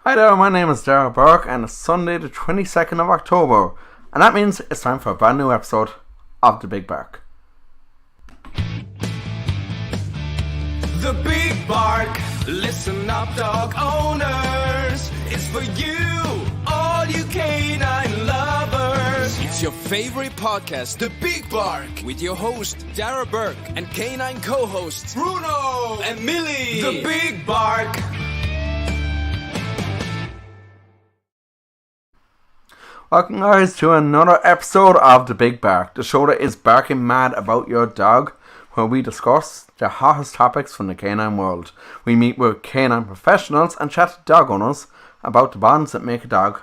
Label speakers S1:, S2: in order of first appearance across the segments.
S1: Hi there, my name is Darragh Burke and it's Sunday the 22nd of October and that means it's time for a brand new episode of The Big Bark.
S2: The Big Bark, listen up dog owners, it's for you, all you canine lovers. It's your favorite podcast, The Big Bark, with your host Darragh Burke and canine co-hosts Bruno and Millie. The Big Bark.
S1: Welcome guys to another episode of The Big Bark, the show that is barking mad about your dog, where we discuss the hottest topics from the canine world. We meet with canine professionals and chat to dog owners about the bonds that make a dog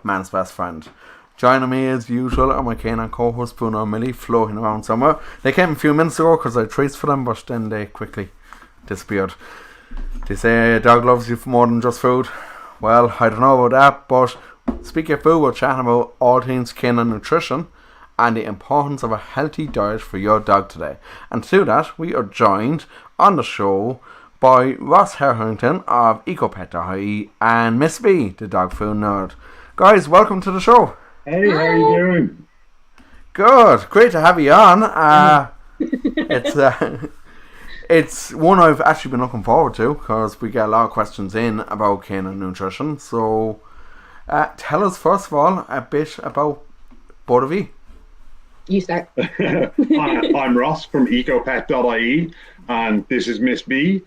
S1: man's best friend. Joining me as usual are my canine co-hosts Bruno and Millie, floating around somewhere. They came a few minutes ago because I had treats for them, but then they quickly disappeared. They say a dog loves you for more than just food. Well, I don't know about that, but speaking of food, we're chatting about all things canine nutrition and the importance of a healthy diet for your dog today. And to do that, we are joined on the show by Ross Hetherington of ecopet.ie and Miss B, the dog food nerd. Guys, welcome to the show.
S3: Hey, how are you doing?
S1: Good, great to have you on. It's one I've actually been looking forward to because we get a lot of questions in about canine nutrition. So tell us first of all a bit about both of you.
S4: You start.
S3: I'm Ross from ecopet.ie and this is Miss B.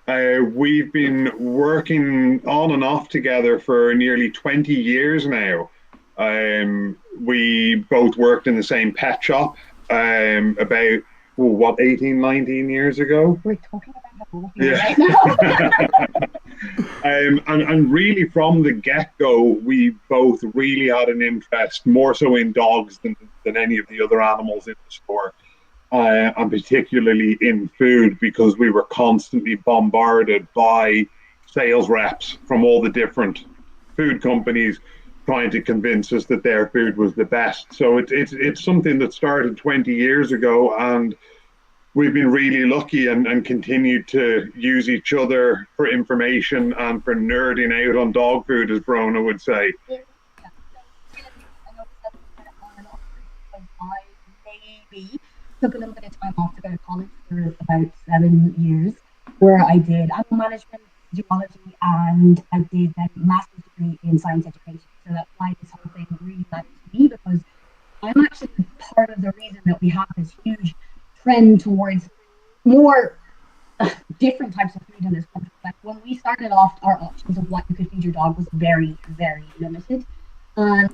S3: We've been working on and off together for nearly 20 years now. We both worked in the same pet shop about 18, 19 years ago.
S4: We're talking about right now.
S3: And really from the get-go, we both really had an interest, more so in dogs than any of the other animals in the store, and particularly in food, because we were constantly bombarded by sales reps from all the different food companies trying to convince us that their food was the best. So it's something that started 20 years ago, and we've been really lucky and continued to use each other for information and for nerding out on dog food, as Brona would say.
S4: I maybe took a little bit of time off to go to college for about 7 years, where I did animal management, zoology, and I did a master's degree in science education. So that's why this whole thing really matters to me, because I'm actually part of the reason that we have this huge trend towards more different types of food in this country. Like when we started off, our options of what you could feed your dog was very, very limited. And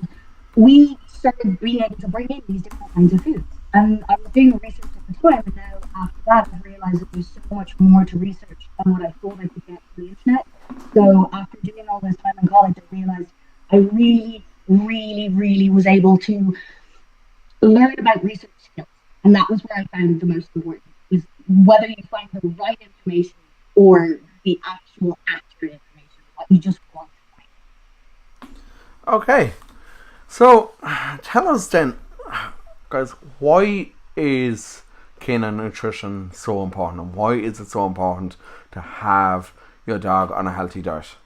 S4: we started being able to bring in these different kinds of foods. And I was doing research at the time, and now after that, I've realized that there's so much more to research than what I thought I could get from the internet. So after doing all this time in college, I realized I really, really, really was able to learn about research skills. And that was where I found the most important, is whether you find the right information or the actual accurate information, what you just want to find.
S1: Okay, so tell us then, guys, why is canine nutrition so important, and why is it so important to have your dog on a healthy diet?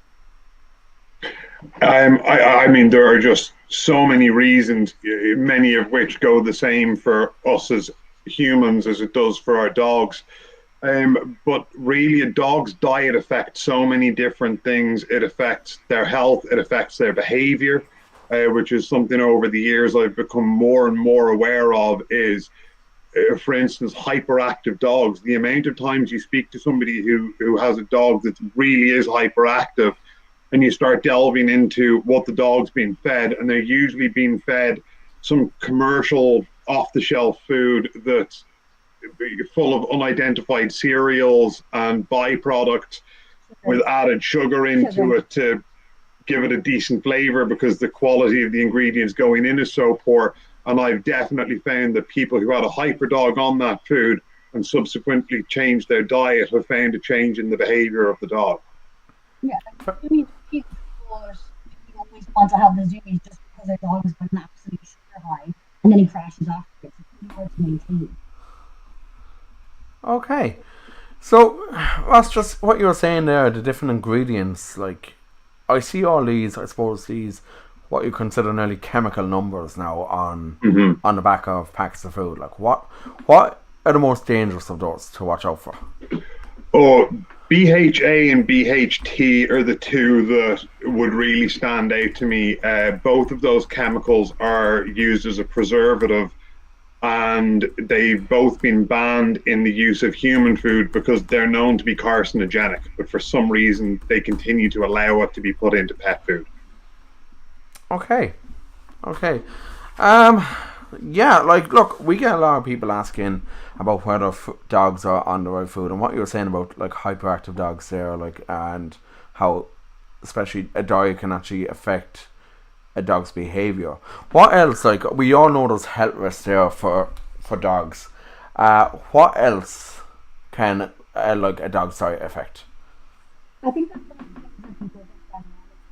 S3: I mean, there are just so many reasons, many of which go the same for us as humans as it does for our dogs. But really, a dog's diet affects so many different things. It affects their health, it affects their behavior, which is something over the years I've become more and more aware of is, for instance, hyperactive dogs. The amount of times you speak to somebody who has a dog that really is hyperactive, and you start delving into what the dog's being fed, and they're usually being fed some commercial off-the-shelf food that's full of unidentified cereals and byproducts with added sugar into it to give it a decent flavor, because the quality of the ingredients going in is so poor. And I've definitely found that people who had a hyper dog on that food and subsequently changed their diet have found a change in the behavior of the dog.
S4: Yeah, I mean, people always want to have the zoomies just because their dog is got an absolute sugar high, and then he crashes after it. It's pretty hard to maintain.
S1: Okay, so that's just what you were saying there, the different ingredients, like I see all these, I suppose, these what you consider nearly chemical numbers now on the back of packs of food. Like, what are the most dangerous of those to watch out for?
S3: Oh, BHA and BHT are the two that would really stand out to me. Both of those chemicals are used as a preservative, and they've both been banned in the use of human food because they're known to be carcinogenic. But for some reason, they continue to allow it to be put into pet food.
S1: Okay. Yeah, like, look, we get a lot of people asking about whether dogs are on the right food, and what you were saying about, like, hyperactive dogs there, like, and how especially a diet can actually affect a dog's behaviour. What else, like, we all know there's health risks there for dogs. What else can, like, a dog's diet affect?
S4: I think that's one of the things that people don't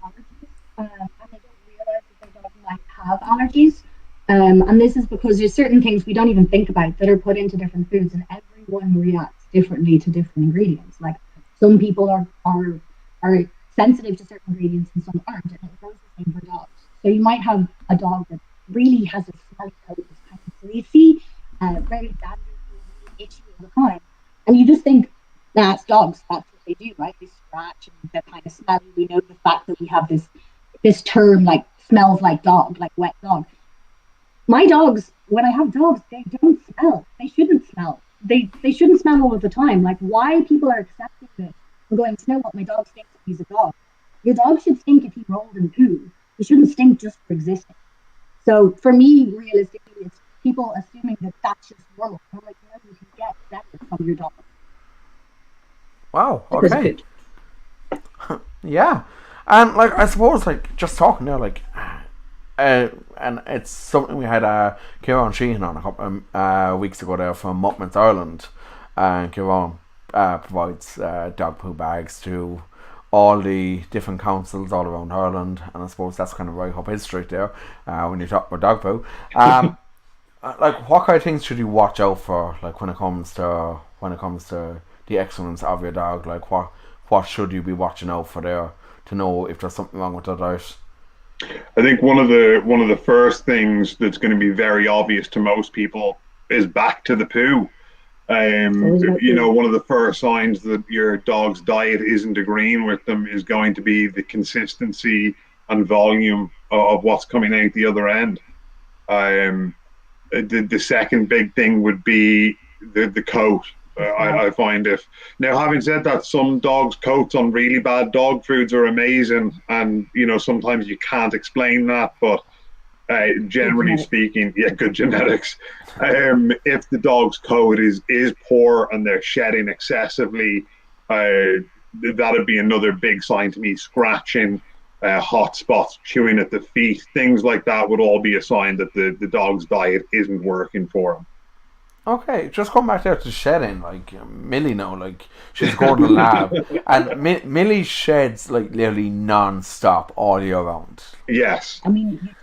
S4: allergies, and they don't realise that their dog might have allergies. And this is because there's certain things we don't even think about that are put into different foods, and everyone reacts differently to different ingredients. Like, some people are sensitive to certain ingredients and some aren't, and it goes the same for dogs. So you might have a dog that really has a smelly coat that's kind of greasy, very dandruffy, really itchy all the time, and you just think, nah, it's dogs. That's what they do, right? They scratch and they're kind of smelly. We know the fact that we have this term like smells like dog, like wet dog. My dogs, when I have dogs, they don't smell. They shouldn't smell. They shouldn't smell all of the time. Like, why people are accepting this and going, you know what, my dog stinks if he's a dog. Your dog should stink if he rolled in poo. He shouldn't stink just for existing. So for me, realistically, it's people assuming that that's just normal. I'm like, no, you can get better from your dog.
S1: Wow, okay. Yeah. And, like, I suppose, like, just talking there, like, and it's something we had Kieran Sheehan on a couple of weeks ago there from Muttman's Ireland, and Kieran provides dog poo bags to all the different councils all around Ireland, and I suppose that's kind of right up his street there when you talk about dog poo. Like, what kind of things should you watch out for, like, when it comes to the excellence of your dog? Like, what should you be watching out for there to know if there's something wrong with their diet?
S3: I think one of the first things that's going to be very obvious to most people is back to the poo. You know, one of the first signs that your dog's diet isn't agreeing with them is going to be the consistency and volume of what's coming out the other end. The second big thing would be the coat. I find it. Now, having said that, some dogs' coats on really bad dog foods are amazing, and you know, sometimes you can't explain that, but generally speaking, yeah, good genetics. If the dog's coat is poor and they're shedding excessively, that'd be another big sign to me. Scratching, hot spots, chewing at the feet, things like that would all be a sign that the dog's diet isn't working for him.
S1: Okay, just come back there to shedding. Like, Millie now, like, she's going to the lab, and Millie sheds like literally non-stop all year round.
S3: Yes.
S4: I mean,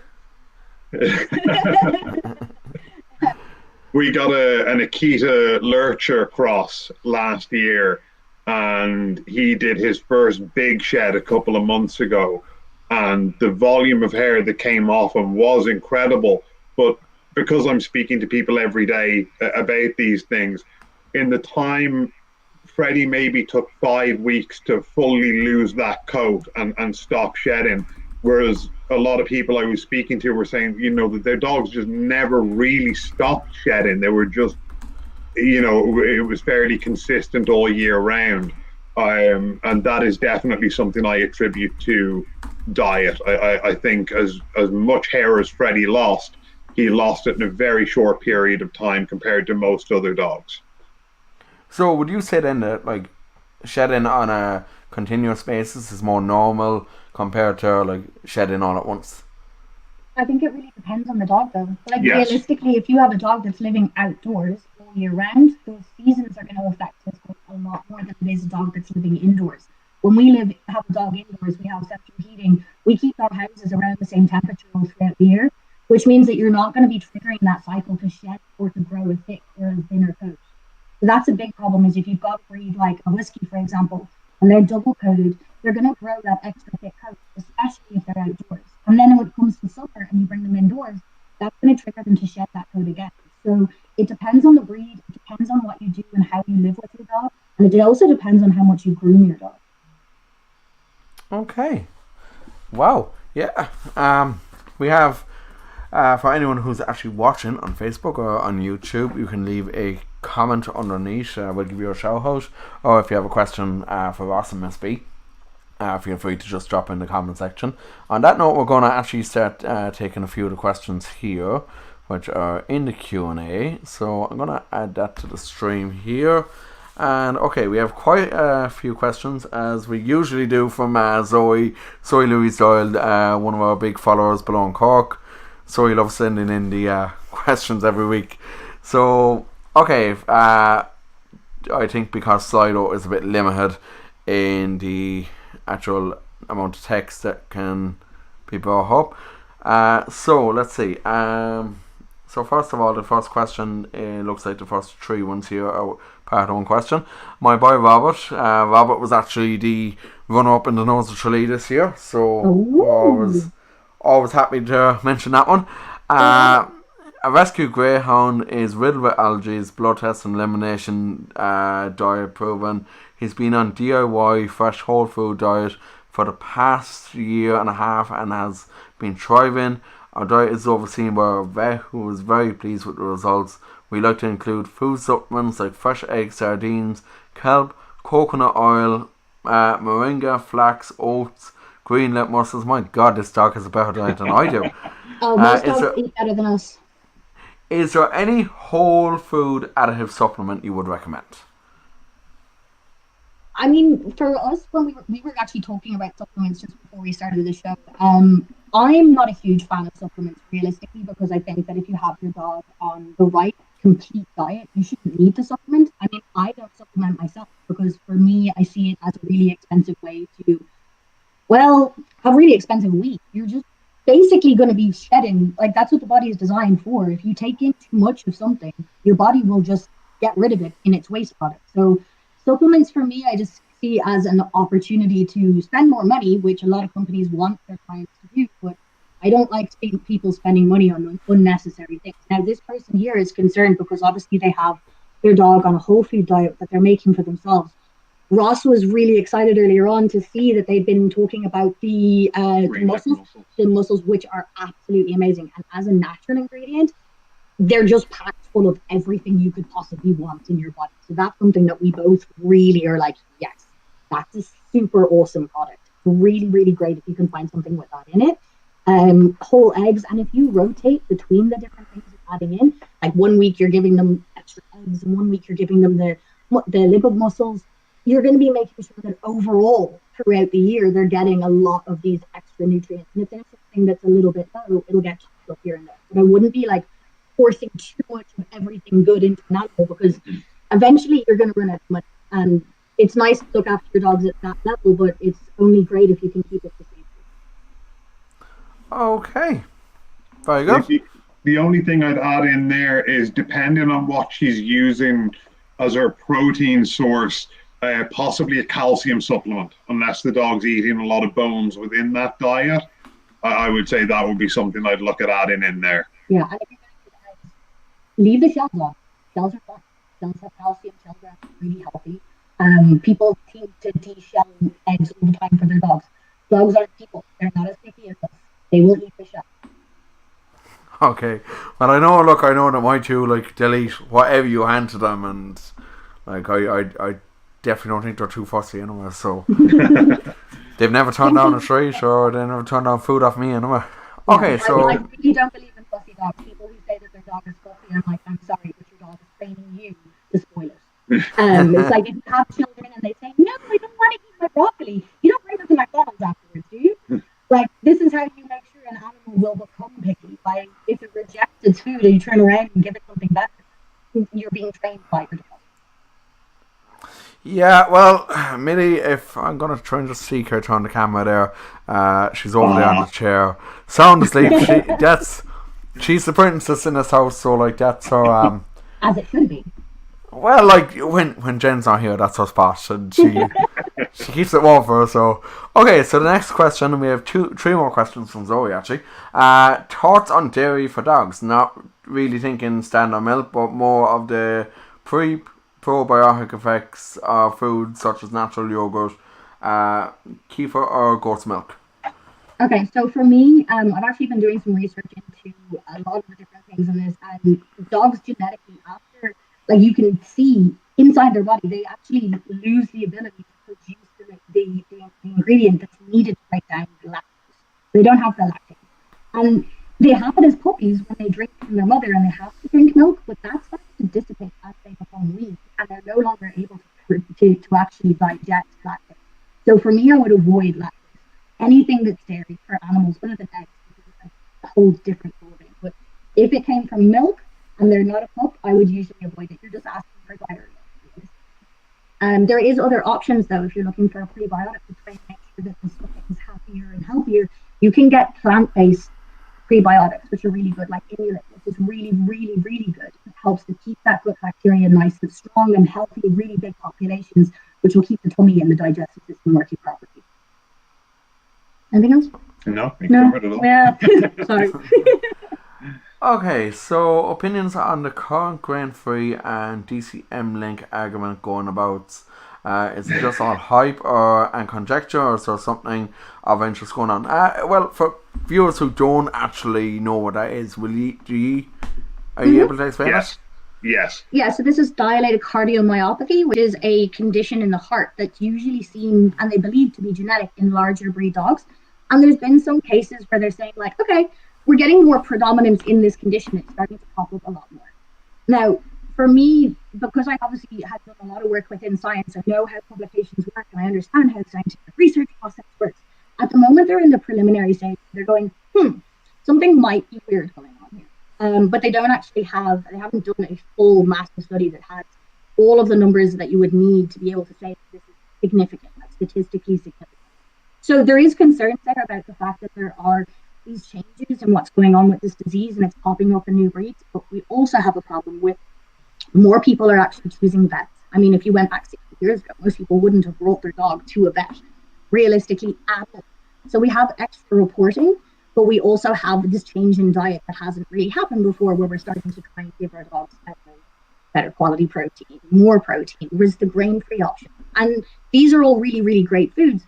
S3: we got an Akita Lurcher cross last year, and he did his first big shed a couple of months ago, and the volume of hair that came off him was incredible. But because I'm speaking to people every day about these things, in the time Freddie maybe took 5 weeks to fully lose that coat and stop shedding, whereas a lot of people I was speaking to were saying, you know, that their dogs just never really stopped shedding. They were just, you know, it was fairly consistent all year round. And that is definitely something I attribute to diet. I think as much hair as Freddie lost, he lost it in a very short period of time compared to most other dogs.
S1: So would you say then that, like, shedding on a continuous basis is more normal compared to, like, shedding all at once?
S4: I think it really depends on the dog, though. Like,
S3: yes.
S4: Realistically, if you have a dog that's living outdoors all year round, those seasons are going to affect his growth a lot more than it is a dog that's living indoors. When we have a dog indoors, we have central heating. We keep our houses around the same temperature all throughout the year, which means that you're not going to be triggering that cycle to shed or to grow a thick or a thinner coat. So that's a big problem, is if you've got a breed like a husky, for example, and they're double coated, they're going to grow that extra thick coat. especially if they're outdoors. And then when it comes to summer and you bring them indoors, that's going to trigger them to shed that coat again. So it depends on the breed, it depends on what you do and how you live with your dog, and it also depends on how much you groom your dog.
S1: Okay. Wow. Yeah. We have, for anyone who's actually watching on Facebook or on YouTube, you can leave a comment underneath. We'll give you a shout out. Or if you have a question for Ross and Miss B, feel free to just drop in the comment section. On that note, we're going to actually start taking a few of the questions here, which are in the Q&A. So I'm going to add that to the stream here. And okay, we have quite a few questions, as we usually do, from Zoe Louise Doyle, one of our big followers below in Cork. Zoe loves sending in the questions every week. So, okay, I think because Slido is a bit limited in the actual amount of text that can be brought up. So, let's see. So first of all, the first question, looks like the first three ones here are part of one question. My boy Robert. Robert was actually the runner-up in the Nose of Tralee this year, so always happy to mention that one. A rescue greyhound is riddled with allergies, blood test and elimination diet proven. He's been on DIY fresh whole food diet for the past year and a half and has been thriving. Our diet is overseen by a vet who is very pleased with the results. We like to include food supplements like fresh eggs, sardines, kelp, coconut oil, moringa, flax, oats, green leaf mussels. My God, this dog has a better diet than I do.
S4: Most dogs eat better than us.
S1: Is there any whole food additive supplement you would recommend?
S4: I mean, for us, when we were actually talking about supplements just before we started the show, I'm not a huge fan of supplements realistically, because I think that if you have your dog on the right complete diet, you shouldn't need to supplement. I mean, I don't supplement myself because for me, I see it as a really expensive way to, well, have really expensive wheat. You're just basically going to be shedding, like that's what the body is designed for. If you take in too much of something, your body will just get rid of it in its waste product. So supplements for me, I just see as an opportunity to spend more money, which a lot of companies want their clients to do, but I don't like people spending money on unnecessary things. Now, this person here is concerned because obviously they have their dog on a whole food diet that they're making for themselves. Ross was really excited earlier on to see that they've been talking about the mussels, which are absolutely amazing. And as a natural ingredient, they're just packed full of everything you could possibly want in your body. So that's something that we both really are like, yes, that's a super awesome product. Really, really great if you can find something with that in it. Whole eggs, and if you rotate between the different things you're adding in, like 1 week you're giving them extra eggs, and 1 week you're giving them the lipid mussels, you're going to be making sure that overall throughout the year they're getting a lot of these extra nutrients. And if there's something that's a little bit low, it'll get chopped up here and there. But I wouldn't be like forcing too much of everything good into an animal, because eventually you're going to run out of money. And it's nice to look after your dogs at that level, but it's only great if you can keep it for safety.
S1: Okay, very good.
S3: The only thing I'd add in there is, depending on what she's using as her protein source, possibly a calcium supplement, unless the dog's eating a lot of bones within that diet. I would say that would be something I'd look at adding in there.
S4: Yeah, and if you're going to do eggs, leave the shells on. Shells are fun. Shells have calcium. Shells are really healthy. People seem to de-shell eggs all the time for their dogs. Dogs aren't people. They're not as picky as us. They will eat the shell.
S1: Okay. Well, I know that my two, like, they'll eat whatever you hand to them, and, like, I definitely don't think they're too fussy anyway, so. They've never turned down a treat, or they never turned down food off me anyway. Okay, so.
S4: I really don't believe in fussy dogs. People who say that their dog is fussy, I'm like, I'm sorry, but your dog is training you to spoil it. It's like if you have children and they say, no, I don't want to eat my broccoli, you don't bring them to McDonald's afterwards, do you? Like, this is how you make sure an animal will become picky. Like, if it rejects its food and you turn around and give it something better, you're being trained by your dog.
S1: Yeah, well, Millie, if I'm going to try and just see her turn the camera there, she's over there on the chair, sound asleep. She's the princess in this house, so, like, that's her...
S4: As it should be.
S1: Well, like, when Jen's not here, that's her spot, and She keeps it warm for us, so... Okay, so the next question, and we have three more questions from Zoe, actually. Thoughts on dairy for dogs? Not really thinking standard milk, but more of the probiotic effects of foods such as natural yogurt, kefir or goat's milk.
S4: Okay, so for me, I've actually been doing some research into a lot of the different things in this, and dogs genetically, after, like, you can see inside their body, they actually lose the ability to produce the ingredient that's needed to break down the lactose. They don't have the lactase. And they have it as puppies when they drink from their mother and they have to drink milk, but that starts to dissipate as they become weak and they're no longer able to actually digest lactose. So for me, I would avoid lactose. Anything that's dairy for animals other than eggs is a whole different ballgame. But if it came from milk and they're not a pup, I would usually avoid it. You're just asking for diarrhea. There is other options though. If you're looking for a prebiotic to try and make sure that the stomach is happier and healthier, you can get plant-based prebiotics, which are really good, like Inulit, which is really, really, really good. It helps to keep that gut bacteria nice and strong and healthy, really big populations, which will keep the tummy and the digestive system working properly. Anything else?
S3: No, we covered it all.
S4: Yeah, sorry.
S1: Okay, so opinions on the current grain-free and DCM link argument going about. Is it just all hype and conjecture, or is there something of interest going on? Well, for viewers who don't actually know what that is, are you able to explain it?
S3: Yes.
S4: Yeah, so this is dilated cardiomyopathy, which is a condition in the heart that's usually seen and they believe to be genetic in larger breed dogs. And there's been some cases where they're saying, like, okay, we're getting more predominance in this condition. It's starting to pop up a lot more. Now, for me, because I obviously had done a lot of work within science, I know how publications work and I understand how scientific research process works. At the moment, they're in the preliminary stage. They're going, something might be weird going on here. But they haven't done a full massive study that has all of the numbers that you would need to be able to say that this is significant, that's statistically significant. So there is concern there about the fact that there are these changes in what's going on with this disease and it's popping up in new breeds, but we also have a problem with more people are actually choosing vets. I mean, if you went back 60 years ago, most people wouldn't have brought their dog to a vet, realistically, at all. So we have extra reporting, but we also have this change in diet that hasn't really happened before, where we're starting to try and give our dogs better quality protein, more protein. There's the grain-free option. And these are all really, really great foods.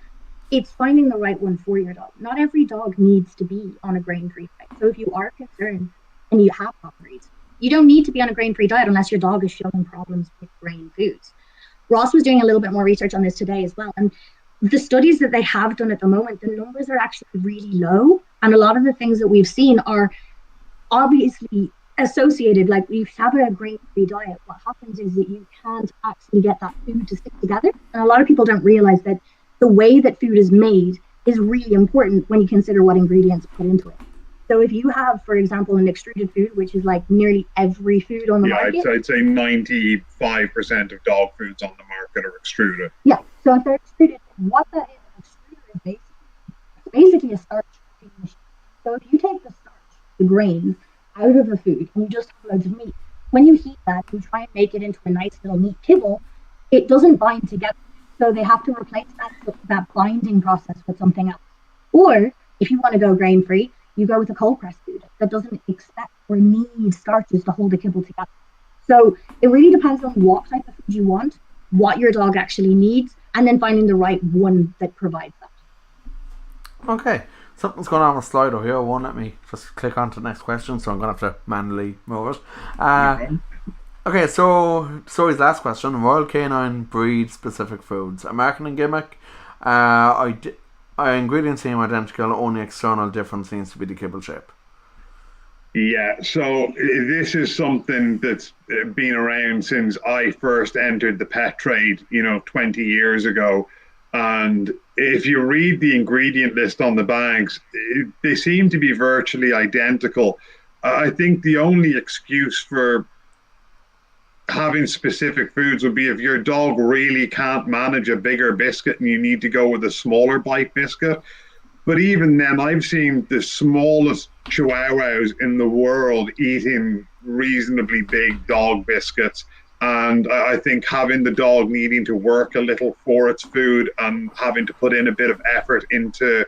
S4: It's finding the right one for your dog. Not every dog needs to be on a grain-free diet. So if you are concerned and you have dog breeds, you don't need to be on a grain-free diet unless your dog is showing problems with grain foods. Ross was doing a little bit more research on this today as well. And the studies that they have done at the moment, the numbers are actually really low. And a lot of the things that we've seen are obviously associated. Like, we have a grain-free diet. What happens is that you can't actually get that food to stick together. And a lot of people don't realize that the way that food is made is really important when you consider what ingredients put into it. So if you have, for example, an extruded food, which is like nearly every food on the market.
S3: I'd say 95% of dog foods on the market are extruded.
S4: Yeah, so if they're extruded, what that is, extruded is basically a starch machine. So if you take the starch, the grain, out of the food and you just have loads of meat, when you heat that, you try and make it into a nice little meat kibble, it doesn't bind together. So they have to replace that binding process with something else. Or if you want to go grain-free, you go with a cold-pressed food that doesn't expect or need starches to hold the kibble together. So it really depends on what type of food you want, what your dog actually needs, and then finding the right one that provides that.
S1: Okay, something's going on with Slido here. It won't let me just click on to the next question, so I'm going to have to manually move it. Okay, so his last question: Royal Canine breed specific foods. American and gimmick. Ingredients seem identical. Only external difference seems to be the kibble shape.
S3: Yeah, so this is something that's been around since I first entered the pet trade, 20 years ago. And if you read the ingredient list on the bags, they seem to be virtually identical. I think the only excuse for having specific foods would be if your dog really can't manage a bigger biscuit and you need to go with a smaller bite biscuit. But even then, I've seen the smallest chihuahuas in the world eating reasonably big dog biscuits, And I think having the dog needing to work a little for its food and having to put in a bit of effort into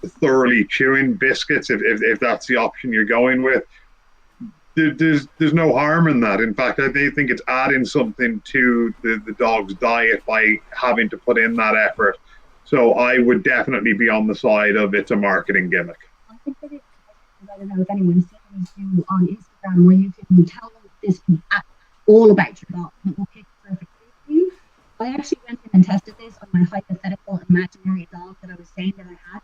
S3: thoroughly chewing biscuits, if that's the option you're going with, there's no harm in that. In fact, I think it's adding something to the dog's diet by having to put in that effort. So I would definitely be on the side of it's a marketing gimmick.
S4: I think that it's, I don't know if anyone's seen these do on Instagram where you can tell this all about your dog and it will pick the perfect food for you. I actually went in and tested this on my hypothetical imaginary dog that I was saying that I had.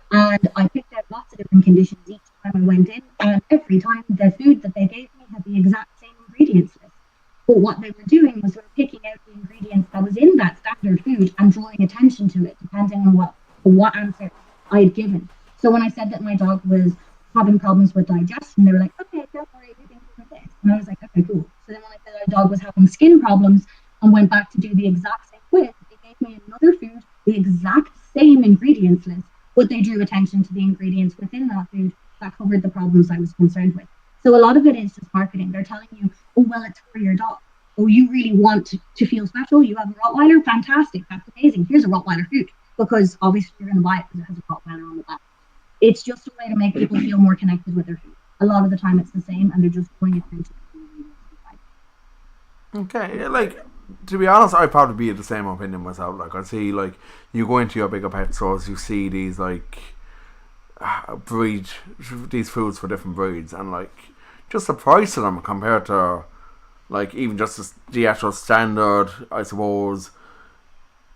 S4: And I picked out lots of different conditions each time I went in, and every time the food that they gave me had the exact same ingredients list. But what they were doing was they were picking out the ingredients that was in that standard food and drawing attention to it, depending on what answer I had given. So when I said that my dog was having problems with digestion, they were like, okay, don't worry, we can do this. And I was like, okay, cool. So then when I said our dog was having skin problems and went back to do the exact same quiz, they gave me another food, the exact same ingredients list, but they drew attention to the ingredients within that food that covered the problems I was concerned with. So a lot of it is just marketing. They're telling you, oh, well, it's for your dog. Oh, you really want to feel special? You have a Rottweiler? Fantastic. That's amazing. Here's a Rottweiler food. Because obviously you're going to buy it because it has a Rottweiler on the back. It's just a way to make people feel more connected with their food. A lot of the time it's the same and they're just drawing attention to the ingredients.
S1: Okay, like, to be honest, I'd probably be of the same opinion myself. Like, I see, like, you go into your bigger pet stores, you see these, like, these foods for different breeds, and, like, just the price of them compared to, like, even just the actual standard, I suppose,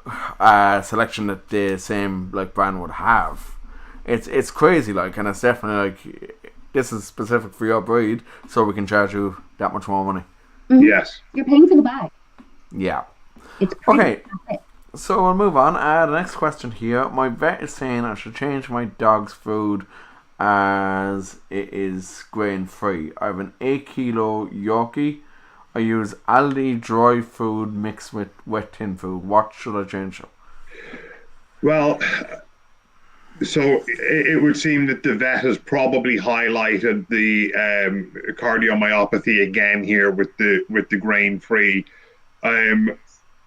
S1: selection that the same, like, brand would have. It's crazy, like, and it's definitely, like, this is specific for your breed, so we can charge you that much more money.
S4: Mm-hmm.
S3: Yes.
S4: You're paying for the bag.
S1: Yeah.
S4: It's
S1: okay. So we'll move on. The next question here. My vet is saying I should change my dog's food as it is grain free. I have an 8 kilo Yorkie. I use Aldi dry food mixed with wet tin food. What should I change?
S3: Well, so it would seem that the vet has probably highlighted the cardiomyopathy again here with the grain free.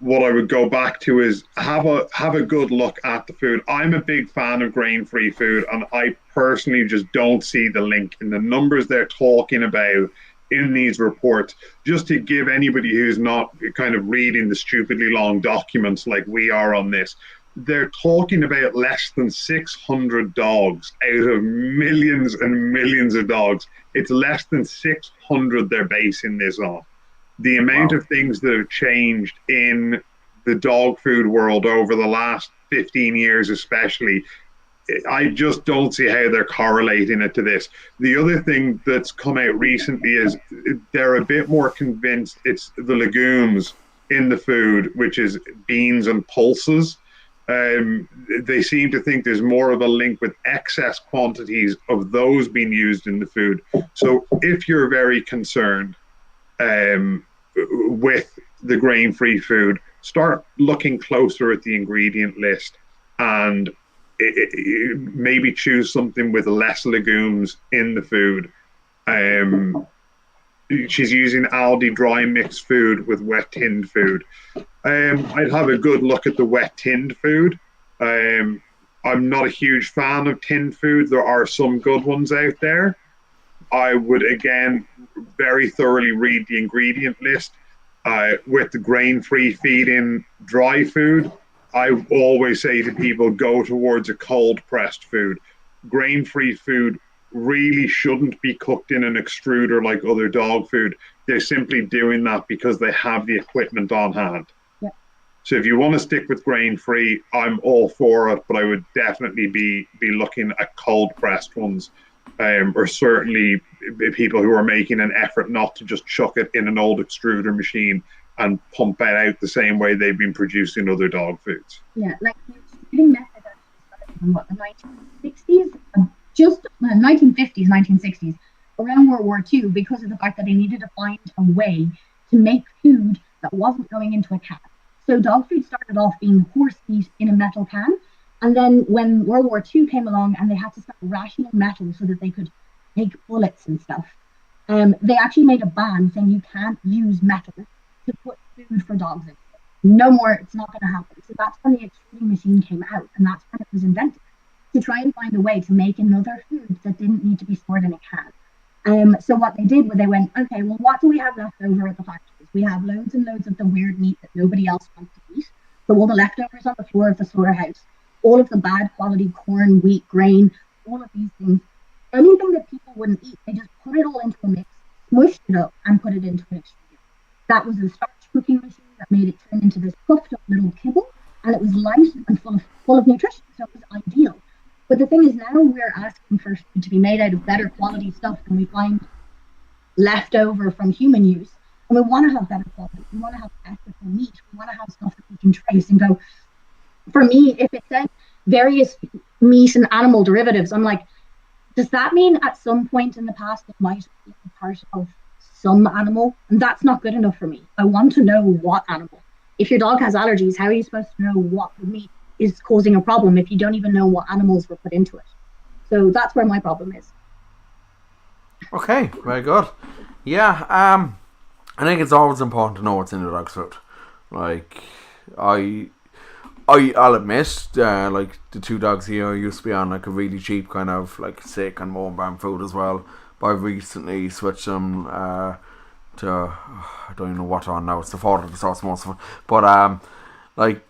S3: What I would go back to is have a good look at the food. I'm a big fan of grain free food, and I personally just don't see the link in the numbers they're talking about in these reports. Just to give anybody who's not kind of reading the stupidly long documents like we are on this, they're talking about less than 600 dogs out of millions and millions of dogs. It's less than 600 they're basing this on. The amount of things that have changed in the dog food world over the last 15 years especially, I just don't see how they're correlating it to this. The other thing that's come out recently is they're a bit more convinced it's the legumes in the food, which is beans and pulses. They seem to think there's more of a link with excess quantities of those being used in the food. So if you're very concerned with the grain-free food, start looking closer at the ingredient list and maybe choose something with less legumes in the food. She's using Aldi dry mixed food with wet tinned food. I'd have a good look at the wet tinned food. I'm not a huge fan of tinned food. There are some good ones out there. I would, again, very thoroughly read the ingredient list. With the grain-free feed-in dry food, I always say to people, go towards a cold-pressed food. Grain-free food really shouldn't be cooked in an extruder like other dog food. They're simply doing that because they have the equipment on hand.
S4: Yeah.
S3: So if you want to stick with grain-free, I'm all for it, but I would definitely be looking at cold-pressed ones. Or certainly people who are making an effort not to just chuck it in an old extruder machine and pump it out the same way they've been producing other dog foods.
S4: Yeah, like the extruding method actually started in the 1960s, just 1950s, 1960s, around World War II, because of the fact that they needed to find a way to make food that wasn't going into a can. So dog food started off being horse meat in a metal can. And then when World War II came along and they had to start rationing metal so that they could make bullets and stuff, they actually made a ban saying you can't use metal to put food for dogs in. No more, it's not going to happen. So that's when the extruding machine came out, and that's when it was invented, to try and find a way to make another food that didn't need to be stored in a can. So what they did was they went, okay, well, what do we have left over at the factories? We have loads and loads of the weird meat that nobody else wants to eat. So all the leftovers on the floor of the slaughterhouse, all of the bad quality corn, wheat, grain, all of these things, anything that people wouldn't eat, they just put it all into a mix, smushed it up, and put it into an extruder. That was a starch cooking machine that made it turn into this puffed up little kibble, and it was light and full of nutrition, so it was ideal. But the thing is, now we're asking for food to be made out of better quality stuff than we find left over from human use, and we want to have better quality. We want to have ethical meat. We want to have stuff that we can trace and go. For me, if it said various meat and animal derivatives, I'm like, does that mean at some point in the past it might be part of some animal? And that's not good enough for me. I want to know what animal. If your dog has allergies, how are you supposed to know what meat is causing a problem if you don't even know what animals were put into it? So that's where my problem is.
S1: Okay, very good. Yeah, I think it's always important to know what's in the dog's food. Like, I'll admit, like the two dogs here used to be on like a really cheap kind of like sick and warm brand food as well. But I've recently switched them to I don't even know what on now. It's the fault of the sauce most of it. But like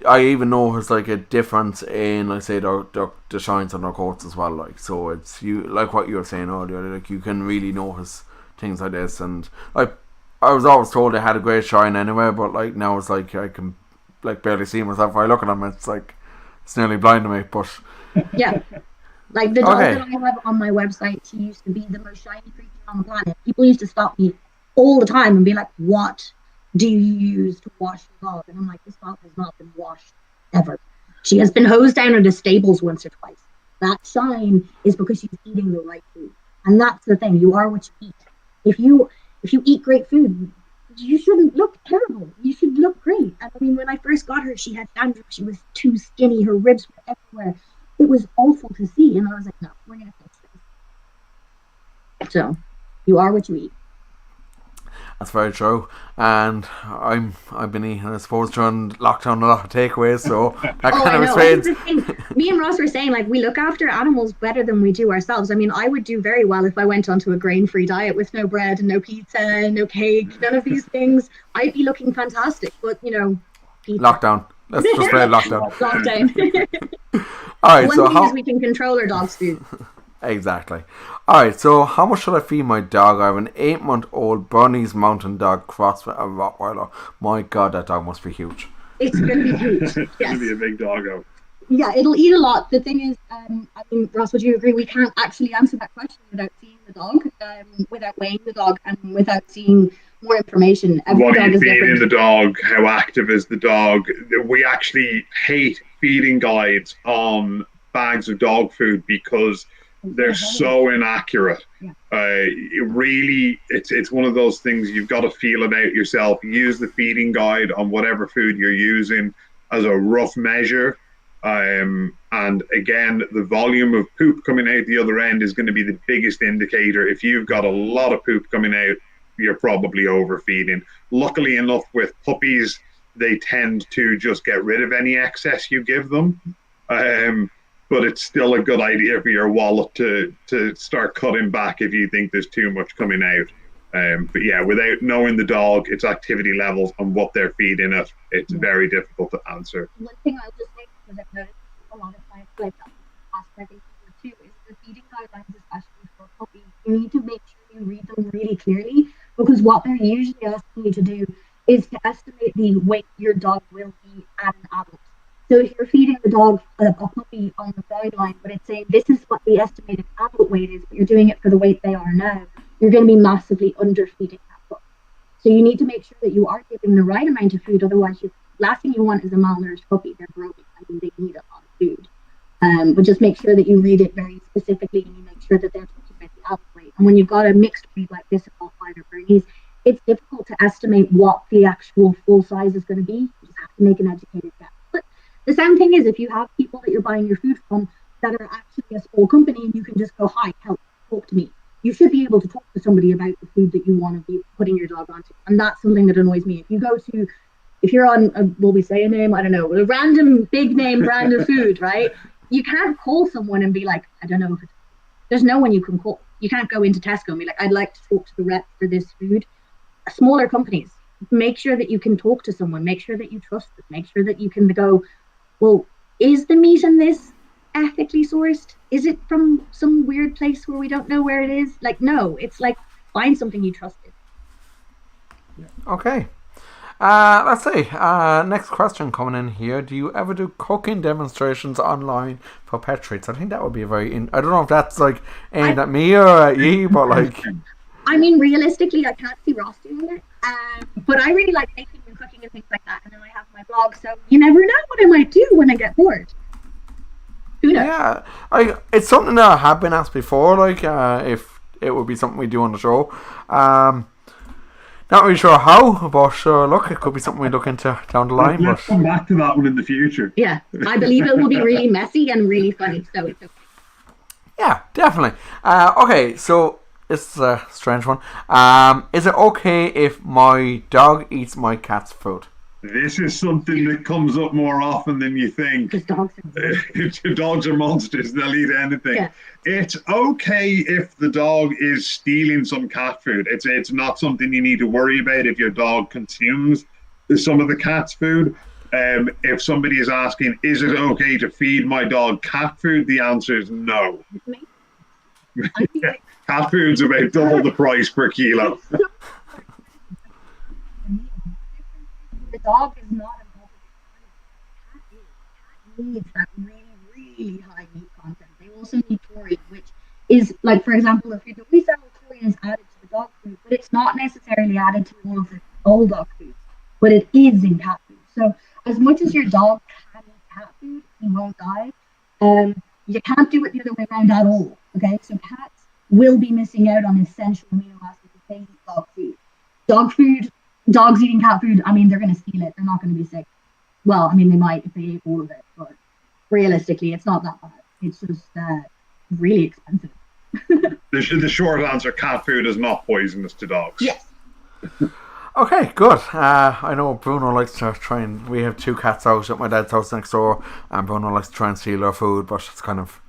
S1: I even noticed like a difference in, like, say the shines on their coats as well. Like, so it's you like what you were saying earlier. Like, you can really notice things like this, and like I was always told they had a great shine anyway. But like now it's like I can like barely see myself. If I look at them, it's like it's nearly blinding me. But
S4: yeah, like the dog that I have on my website, she used to be the most shiny creature on the planet. People used to stop me all the time and be like, "What do you use to wash your dog?" And I'm like, "This dog has not been washed ever. She has been hosed down at the stables once or twice. That shine is because she's eating the right food, and that's the thing. You are what you eat. If you eat great food, you shouldn't look terrible. You should look great." And I mean, when I first got her, she had dandruff. She was too skinny. Her ribs were everywhere. It was awful to see. And I was like, "No, we're gonna fix this." So, you are what you eat.
S1: That's very true, and I've been eating, I suppose, during lockdown, a lot of takeaways, so that kind of explains.
S4: Me and Ross were saying, like, we look after animals better than we do ourselves. I mean, I would do very well if I went onto a grain-free diet with no bread and no pizza, no cake, none of these things. I'd be looking fantastic, but pizza.
S1: Lockdown. Let's just play lockdown.
S4: Lockdown.
S1: All right,
S4: one
S1: so
S4: thing is we can control our dog's food.
S1: Exactly. Alright, so how much should I feed my dog? I have an 8-month-old Bernese Mountain Dog crossed with a Rottweiler. My God, that dog must be huge.
S4: It's going to be huge.
S3: It's going to be a big doggo.
S4: Yeah, it'll eat a lot. The thing is, I mean, Ross, would you agree we can't actually answer that question without seeing the dog, without weighing the dog, and without seeing more information?
S3: What are you feeding the dog? How active is the dog? We actually hate feeding guides on bags of dog food because they're so inaccurate. Yeah. It's one of those things you've got to feel it out yourself. Use the feeding guide on whatever food you're using as a rough measure. And again, the volume of poop coming out the other end is going to be the biggest indicator. If you've got a lot of poop coming out, you're probably overfeeding. Luckily enough, with puppies, they tend to just get rid of any excess you give them. But it's still a good idea for your wallet to start cutting back if you think there's too much coming out. But yeah, without knowing the dog, its activity levels, and what they're feeding it, it's very difficult to answer.
S4: One thing I'll just say, because I've noticed a lot of clients like ask I think too, is the feeding guidelines, especially for puppies. You need to make sure you read them really clearly, because what they're usually asking you to do is to estimate the weight your dog will be at an adult. So if you're feeding the dog a puppy on the guideline, but it's saying this is what the estimated adult weight is, but you're doing it for the weight they are now, you're going to be massively underfeeding that puppy. So you need to make sure that you are giving the right amount of food. Otherwise, the last thing you want is a malnourished puppy. They're growing. I mean, they need a lot of food. But just make sure that you read it very specifically, and you make sure that they're talking about the adult weight. And when you've got a mixed breed like this, a Rottweiler Bernese, it's difficult to estimate what the actual full size is going to be. You just have to make an educated guess. But the same thing is, if you have people that you're buying your food from that are actually a small company, and you can just go, "Hi, help, talk to me." you should be able to talk to somebody about the food that you want to be putting your dog onto. And that's something that annoys me. If you're on, will we say a name? I don't know, a random big name brand of food, right? You can't call someone and be like, I don't know. There's no one you can call. You can't go into Tesco and be like, I'd like to talk to the rep for this food. Smaller companies, make sure that you can talk to someone. Make sure that you trust them. Make sure that you can go, well, is the meat in this ethically sourced? Is it from some weird place where we don't know where it is? Like, no, it's like, find something you trusted.
S1: Okay. Let's see. Next question coming in here. Do you ever do cooking demonstrations online for pet treats? I think that would be I don't know if that's like aimed at me or at you, but like...
S4: I mean, realistically, I can't see Ross doing it. But I really like baking and cooking and things like that. And then I have my blog, so you never know what I might do when I get bored. Who knows?
S1: Yeah, it's something that I have been asked before, like if it would be something we do on the show. Not really sure how, but look, it could be something we look into down the line.
S3: Let's come back to that one in the future.
S4: Yeah, I believe it will be really messy and really funny, so it's okay.
S1: Yeah, definitely. Okay, so this is a strange one. Is it okay if my dog eats my cat's food?
S3: This is something that comes up more often than you think. Dogs are monsters. They'll eat anything. Yeah. It's okay if the dog is stealing some cat food. It's not something you need to worry about if your dog consumes some of the cat's food. If somebody is asking, is it okay to feed my dog cat food? The answer is no. Yeah. Cat food's about double the price per kilo.
S4: The dog is not involved with the cat needs that really, really high meat content. They also need taurine, which is like, for example, if we sell taurine is added to the dog food, but it's not necessarily added to all of the old dog foods, but it is in cat food. So as much as your dog can eat cat food, he won't die. You can't do it the other way around at all. Okay, so cats will be missing out on essential amino acids if they eat dog food. Dogs eating cat food, I mean, they're going to steal it. They're not going to be sick. Well, I mean, they might if they ate all of it, but realistically, it's not that bad. It's just really expensive.
S3: The short answer, cat food is not poisonous to dogs.
S4: Yes.
S1: Okay, good. I know Bruno likes to try and... We have 2 cats out at my dad's house next door, and Bruno likes to try and steal their food, but it's kind of...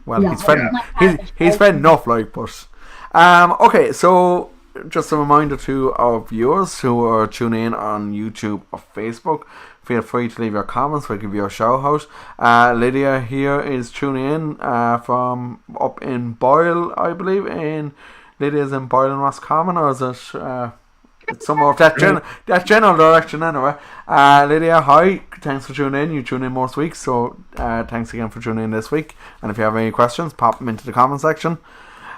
S1: Well, yeah, he's fed enough, like, but... Okay, so... Just a reminder to our viewers who are tuning in on YouTube or Facebook, feel free to leave your comments. We'll give you a shout out. Lydia here is tuning in from up in Boyle, I believe. Lydia's in Boyle and Roscommon, or is it it's somewhere of that general direction anyway. Lydia, hi. Thanks for tuning in. You tune in most weeks, so thanks again for tuning in this week. And if you have any questions, pop them into the comment section.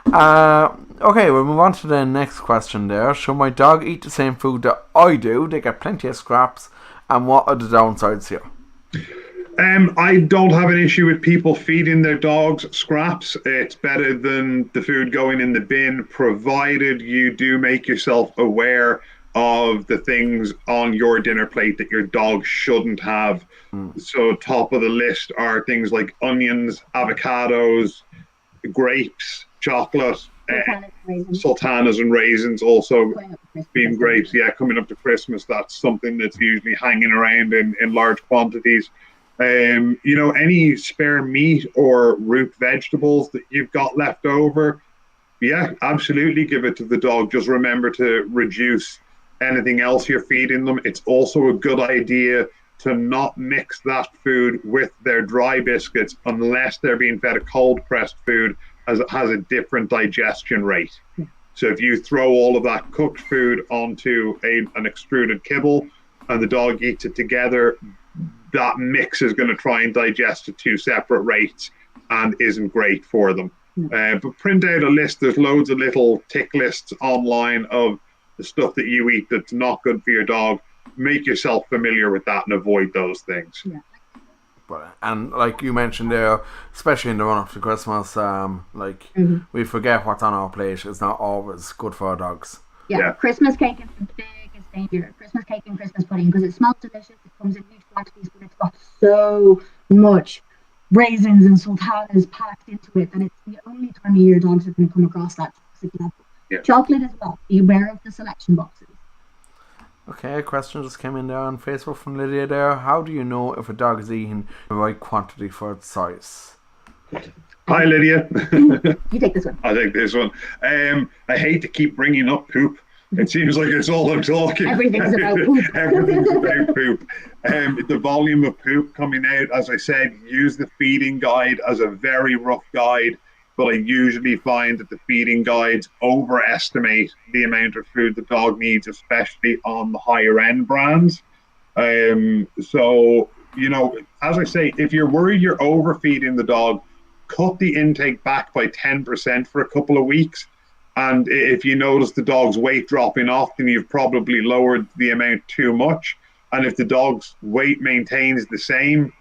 S1: Okay, we'll move on to the next question there. Should my dog eat the same food that I do? They get plenty of scraps. And what are the downsides here?
S3: I don't have an issue with people feeding their dogs scraps. It's better than the food going in the bin, provided you do make yourself aware of the things on your dinner plate that your dog shouldn't have. So top of the list are things like onions, avocados, grapes, chocolate, sultanas and raisins, also being grapes. Yeah, coming up to Christmas, that's something that's usually hanging around in large quantities. Any spare meat or root vegetables that you've got left over, yeah, absolutely give it to the dog. Just remember to reduce anything else you're feeding them. It's also a good idea to not mix that food with their dry biscuits unless they're being fed a cold pressed food, as it has a different digestion rate. So if you throw all of that cooked food onto an extruded kibble and the dog eats it together, that mix is going to try and digest at 2 separate rates and isn't great for them. But print out a list. There's loads of little tick lists online of the stuff that you eat that's not good for your dog. Make yourself familiar with that and avoid those things. Yeah.
S1: And like you mentioned there, especially in the run-up to Christmas, we forget what's on our plate. It's not always good for our dogs.
S4: Yeah. Christmas cake is the biggest danger. Christmas cake and Christmas pudding, because it smells delicious. It comes in huge quantities, but it's got so much raisins and sultanas packed into it that it's the only time of year dogs are going to come across that. toxic level.
S3: Yeah.
S4: Chocolate as well. Be aware of the selection boxes.
S1: Okay, a question just came in there on Facebook from Lydia there. How do you know if a dog is eating the right quantity for its size?
S3: Hi, Lydia.
S4: You take this one.
S3: I'll take this one. I hate to keep bringing up poop. It seems like it's all I'm talking.
S4: Everything's about poop.
S3: Everything's about poop. The volume of poop coming out, as I said, use the feeding guide as a very rough guide, but I usually find that the feeding guides overestimate the amount of food the dog needs, especially on the higher end brands. So, as I say, if you're worried you're overfeeding the dog, cut the intake back by 10% for a couple of weeks. And if you notice the dog's weight dropping off, then you've probably lowered the amount too much. And if the dog's weight maintains the same,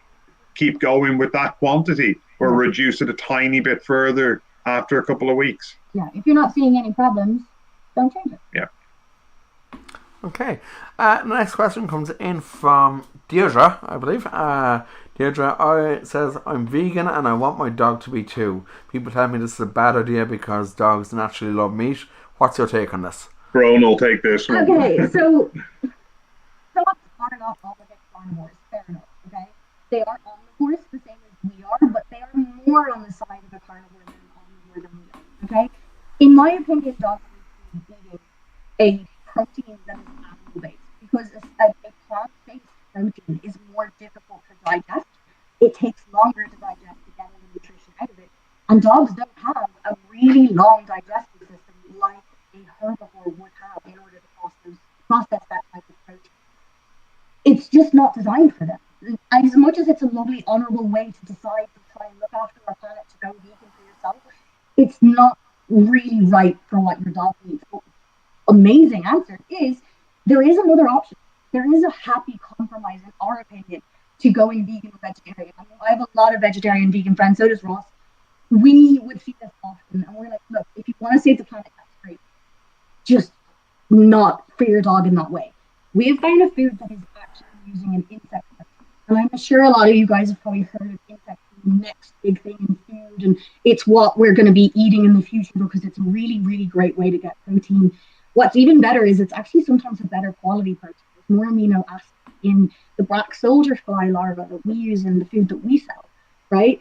S3: keep going with that quantity or reduce it a tiny bit further after a couple of weeks.
S4: Yeah, if you're not seeing any problems, don't change it.
S3: Yeah.
S1: Okay. The next question comes in from Deirdre, I believe. Deirdre says, I'm vegan and I want my dog to be too. People tell me this is a bad idea because dogs naturally love meat. What's your take on this?
S3: Brona will take this one.
S4: Okay, so dogs are not all carnivores, fair enough, okay? They are omnivores, the same as we are, but they are more on the side of a carnivore than an omnivore than we are, okay? In my opinion, dogs need to be eating a protein that is animal-based because a plant-based protein is more difficult to digest. It takes longer to digest to get all the nutrition out of it. And dogs don't have a really long digestive system like a herbivore would have in order to process that type of protein. It's just not designed for them. As much as it's a lovely, honourable way to decide to try and look after our planet, to go vegan for yourself, it's not really right for what your dog needs. But amazing answer is there is another option. There is a happy compromise, in our opinion, to going vegan or vegetarian. I mean, I have a lot of vegetarian vegan friends, so does Ross. We would see this often, and we're like, look, if you want to save the planet, that's great. Just not for your dog in that way. We have found a food that is actually using an insect protein. And I'm sure a lot of you guys have probably heard of insects being the next big thing in food, and it's what we're going to be eating in the future because it's a really, really great way to get protein. What's even better is it's actually sometimes a better quality protein. There's more amino acids in the black soldier fly larva that we use in the food that we sell, right?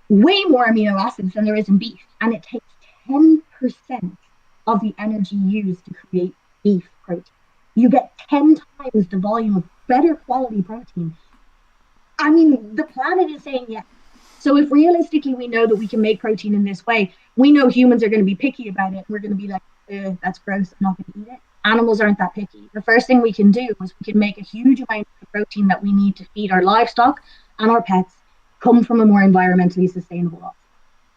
S4: Way more amino acids than there is in beef. And it takes 10% of the energy used to create beef protein. You get 10 times the volume of better quality protein. I mean, the planet is saying yes. So if realistically we know that we can make protein in this way, we know humans are going to be picky about it. We're going to be like, that's gross, I'm not going to eat it. Animals aren't that picky. The first thing we can do is we can make a huge amount of protein that we need to feed our livestock and our pets come from a more environmentally sustainable option.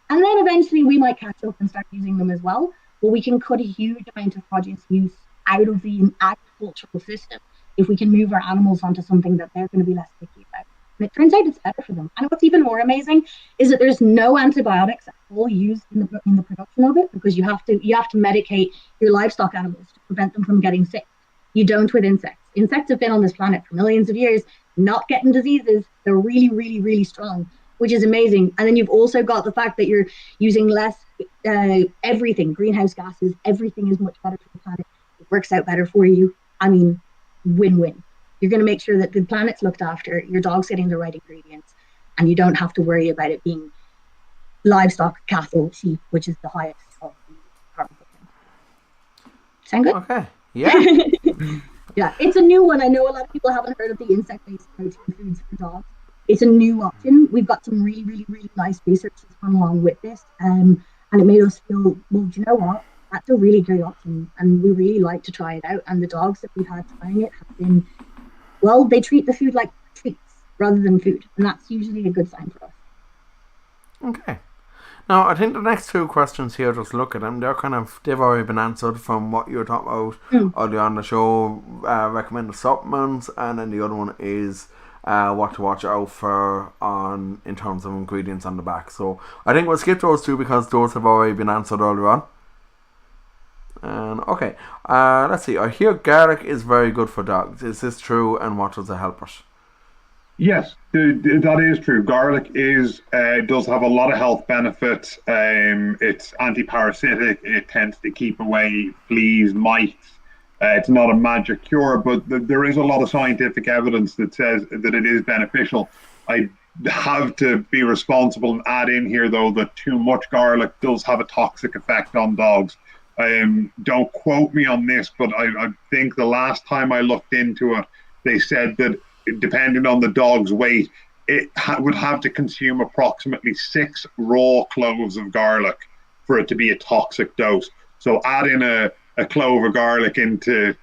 S4: And then eventually we might catch up and start using them as well, but we can cut a huge amount of produce use out of the agricultural system if we can move our animals onto something that they're going to be less picky about. And it turns out it's better for them. And what's even more amazing is that there's no antibiotics at all used in the production of it, because you have to medicate your livestock animals to prevent them from getting sick. You don't with insects. Insects have been on this planet for millions of years, not getting diseases. They're really, really, really strong, which is amazing. And then you've also got the fact that you're using less everything, greenhouse gases, everything is much better for the planet. It works out better for you. I mean, win-win. You're going to make sure that the planet's looked after, your dog's getting the right ingredients, and you don't have to worry about it being livestock, cattle, sheep, which is the highest of the carbon footprint. Sound good?
S1: Okay. Yeah.
S4: Yeah, it's a new one. I know a lot of people haven't heard of the insect-based protein foods for dogs. It's a new option. We've got some really, really, really nice research that's gone along with this, and it made us feel, well, do you know what? That's a really great option, and we really like to try it out. And the dogs that we've had trying it have been, well, they treat the food like treats rather than food, and that's usually a good sign for us.
S1: Okay. Now, I think the next two questions here, just look at them, they've already been answered from what you were talking about earlier on the show, recommended supplements, and then the other one is what to watch out for in terms of ingredients on the back. So I think we'll skip those two because those have already been answered earlier on. And okay, let's see. I hear garlic is very good for dogs. Is this true, and what does it help us?
S3: Yes, that is true. Garlic is does have a lot of health benefits. It's anti-parasitic. It tends to keep away fleas, mites. It's not a magic cure, but there is a lot of scientific evidence that says that it is beneficial. I have to be responsible and add in here, though, that too much garlic does have a toxic effect on dogs. Don't quote me on this, but I think the last time I looked into it, they said that depending on the dog's weight, it would have to consume approximately 6 raw cloves of garlic for it to be a toxic dose. So add in a clove of garlic into,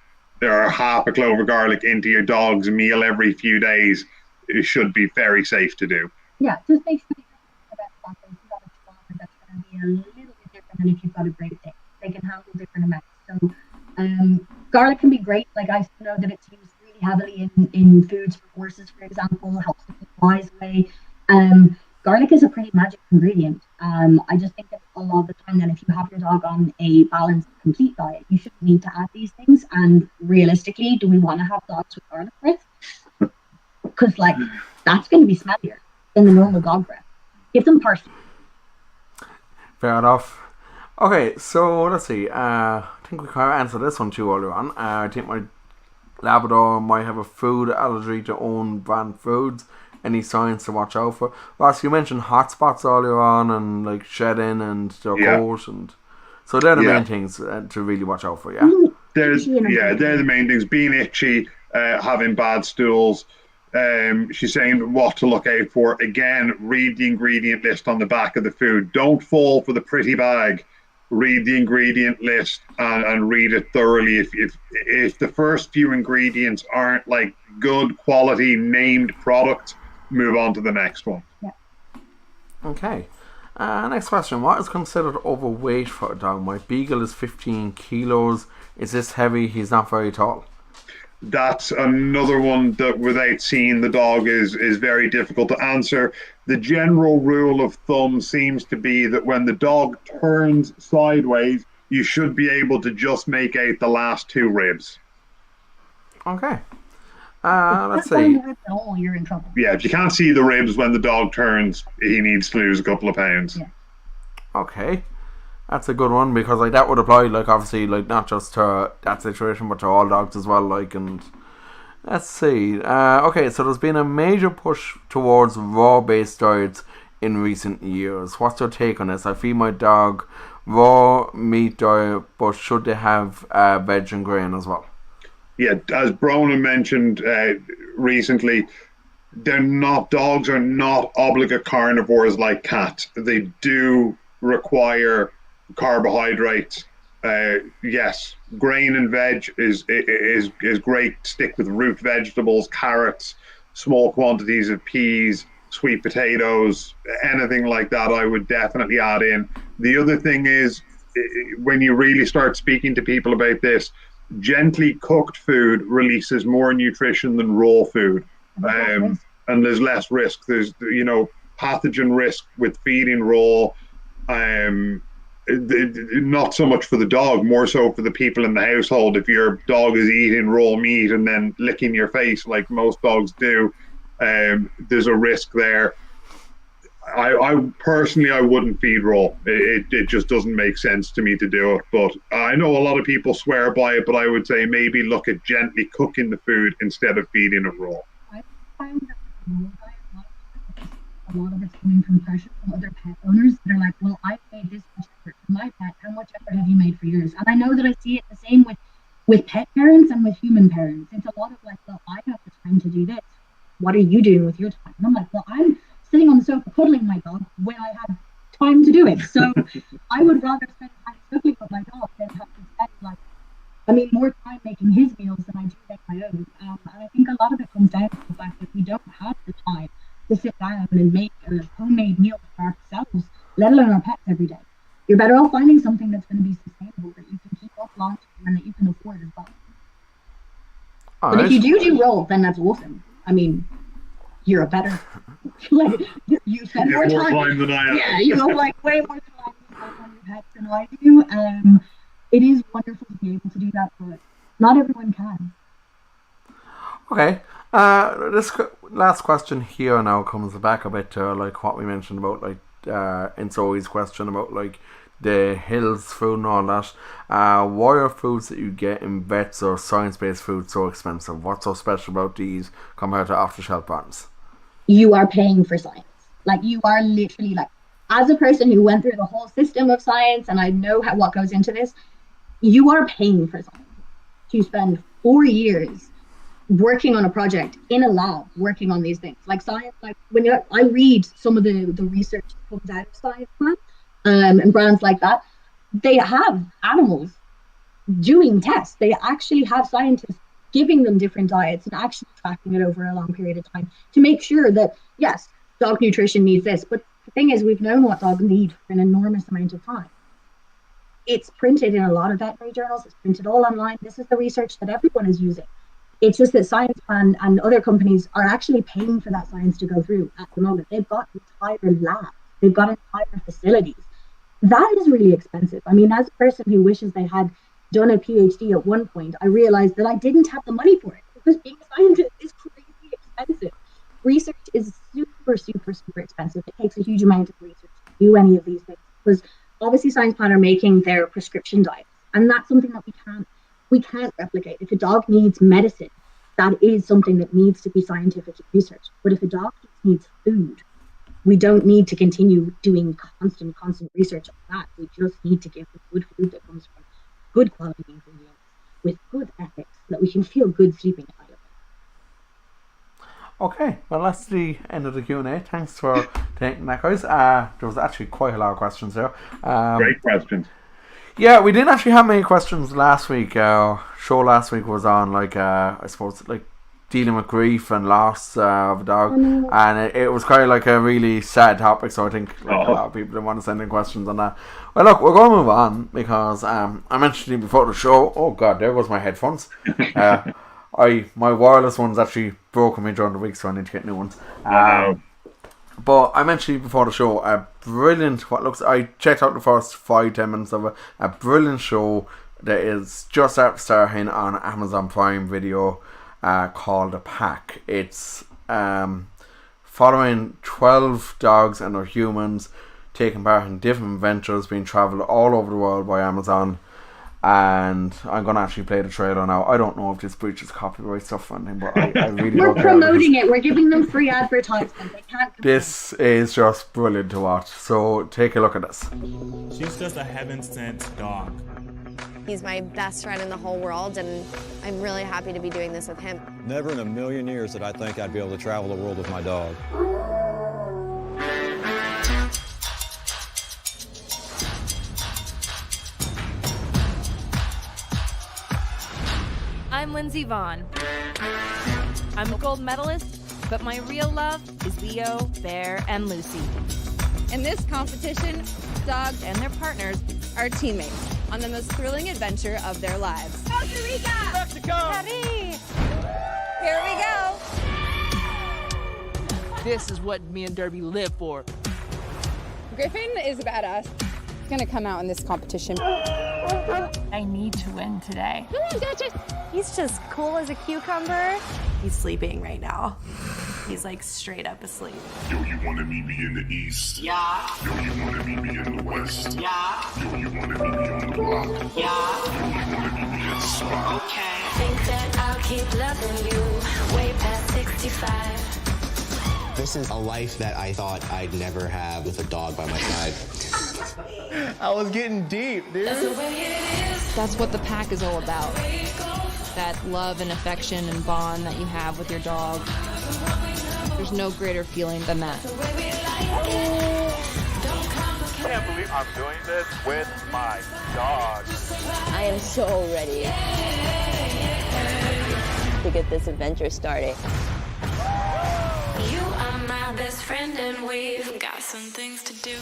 S3: or half a clove of garlic into your dog's meal every few days. It should be very safe to do.
S4: Yeah, just make sure that if you've got a chihuahua, that's going to be a little bit different than if you've got a Great Dane. They can handle different amounts. So garlic can be great. Like I know that it's used really heavily in foods for horses, for example, helps to keep flies away. Garlic is a pretty magic ingredient. I just think that a lot of the time then if you have your dog on a balanced, complete diet, you shouldn't need to add these things. And realistically, do we want to have dogs with garlic breath? Because like that's going to be smellier than the normal dog breath. Give them parsley.
S1: Fair enough. Okay, so let's see. I think we kind of answered this one too earlier on. I think my Labrador might have a food allergy to own brand foods. Any signs to watch out for? Ross, you mentioned hot spots earlier on and like shedding and their coat, and so they're the main things to really watch out for. Yeah,
S3: they're the main things. Being itchy, having bad stools. She's saying what to look out for. Again, read the ingredient list on the back of the food. Don't fall for the pretty bag. Read the ingredient list and read it thoroughly. If the first few ingredients aren't like good quality named products, move on to the next one.
S4: Yeah.
S1: Okay. Next question. What is considered overweight for a dog? My Beagle is 15 kilos. Is this heavy? He's not very tall.
S3: That's another one that without seeing the dog is very difficult to answer. The general rule of thumb seems to be that when the dog turns sideways, you should be able to just make out the last 2 ribs.
S1: Okay. Let's see.
S4: Oh, you're in trouble.
S3: Yeah, if you can't see the ribs when the dog turns, he needs to lose a couple of pounds.
S4: Yeah.
S1: Okay. That's a good one, because like that would apply like obviously like not just to that situation but to all dogs as well, like. And let's see. Okay, so there's been a major push towards raw based diets in recent years. What's your take on this? I feed my dog raw meat diet, but should they have veg and grain as well?
S3: Yeah, as Brona mentioned recently, dogs are not obligate carnivores like cats. They do require carbohydrates. Yes, grain and veg is great. Stick with root vegetables, carrots, small quantities of peas, sweet potatoes, anything like that I would definitely add in. The other thing is, when you really start speaking to people about this, gently cooked food releases more nutrition than raw food, and there's less risk. There's pathogen risk with feeding raw. Not so much for the dog, more so for the people in the household. If your dog is eating raw meat and then licking your face like most dogs do, there's a risk there. I personally, I wouldn't feed raw. It just doesn't make sense to me to do it. But I know a lot of people swear by it, but I would say maybe look at gently cooking the food instead of feeding it raw.
S4: I find that a lot of it's coming from pressure from other pet owners that are like, well, I've made this much effort for my pet. How much effort have you made for yours? And I know that I see it the same with pet parents and with human parents. It's a lot of like, well, I have the time to do this. What are you doing with your time? And I'm like, well, I'm sitting on the sofa cuddling my dog when I have time to do it. So I would rather spend time cuddling with my dog than have to spend more time making his meals than I do make my own. And I think a lot of it comes down to the fact that we don't have the time to sit down and make a homemade meal for ourselves, let alone our pets every day. You're better off finding something that's going to be sustainable, that you can keep up long term and that you can afford as well. But if you do roll, then that's awesome. I mean, you're a better, like, you spend more time
S3: than I am.
S4: Yeah, you have like way more time on your pets than I do. It is wonderful to be able to do that, but not everyone can.
S1: Okay. last question here now comes back a bit to like what we mentioned about like in Zoe's question about like the Hills food and all that. Why are foods that you get in vets or science-based food so expensive? What's so special about these compared to off-the-shelf brands?
S4: You are paying for science. Like, you are literally, like, as a person who went through the whole system of science, and I know what goes into this, you are paying for science. To spend 4 years working on a project in a lab, working on these things. Like science, like I read some of the research that comes out of science, and brands like that, they have animals doing tests. They actually have scientists giving them different diets and actually tracking it over a long period of time to make sure that, yes, dog nutrition needs this. But the thing is, we've known what dogs need for an enormous amount of time. It's printed in a lot of veterinary journals. It's printed all online. This is the research that everyone is using. It's just that Science Plan and other companies are actually paying for that science to go through at the moment. They've got entire labs. They've got entire facilities. That is really expensive. I mean, as a person who wishes they had done a PhD at one point, I realized that I didn't have the money for it because being a scientist is crazy expensive. Research is super, super, super expensive. It takes a huge amount of research to do any of these things because obviously Science Plan are making their prescription diets, and that's something that we can't replicate. If a dog needs medicine, that is something that needs to be scientifically researched. But if a dog needs food, we don't need to continue doing constant research on that. We just need to give them good food that comes from good quality ingredients with good ethics so that we can feel good sleeping at night.
S1: Okay, well that's the end of the Q&A. Thanks for taking that, guys. There was actually quite a lot of questions there.
S3: Great questions.
S1: Yeah, we didn't actually have many questions last week. Show last week was on I suppose dealing with grief and loss of a dog, and it was kind of like a really sad topic. So I think a lot of people didn't want to send in questions on that. Well, look, we're going to move on because I mentioned before the show. Oh God, there was my headphones. My wireless ones actually broke on me during the week, so I need to get new ones. But I mentioned before the show, a brilliant, I checked out the first 5-10 minutes of it, a brilliant show that is just after starting on Amazon Prime Video called The Pack. It's following 12 dogs and their humans taking part in different adventures being travelled all over the world by Amazon. And I'm going to actually play the trailer now. I don't know if this breaches copyright stuff or anything, but I really
S4: We're promoting it. We're giving them free advertisement. They can't.
S1: This is just brilliant to watch. So take a look at this.
S5: She's just a heaven-sent dog.
S6: He's my best friend in the whole world, and I'm really happy to be doing this with him.
S7: Never in a million years did I think I'd be able to travel the world with my dog.
S8: I'm Lindsey Vaughn. I'm a gold medalist, but my real love is Leo, Bear, and Lucy.
S9: In this competition, dogs and their partners are teammates on the most thrilling adventure of their lives.
S2: Costa Rica! Mexico!
S9: Paris! Here we go!
S10: This is what me and Derby live for.
S9: Griffin is a badass. He's gonna come out in this competition.
S8: I need to win today.
S9: Come on, Duchess!
S6: He's just cool as a cucumber. He's sleeping right now. He's like straight up asleep.
S11: Yo, you wanna meet me in the east?
S6: Yeah.
S11: Yo, you wanna meet me in the west?
S6: Yeah.
S11: Yo, you wanna meet me on the block?
S6: Yeah.
S11: Yo, you wanna meet me at the spot?
S6: Okay.
S12: Think that I'll keep loving you way past 65.
S13: This is a life that I thought I'd never have with a dog by my side.
S10: I was getting deep, dude.
S8: That's what the pack is all about. That love and affection and bond that you have with your dog. There's no greater feeling than that.
S5: I can't believe I'm doing this with my dog.
S12: I am so ready to get this adventure started.
S14: You are my best friend and we've got some things to do.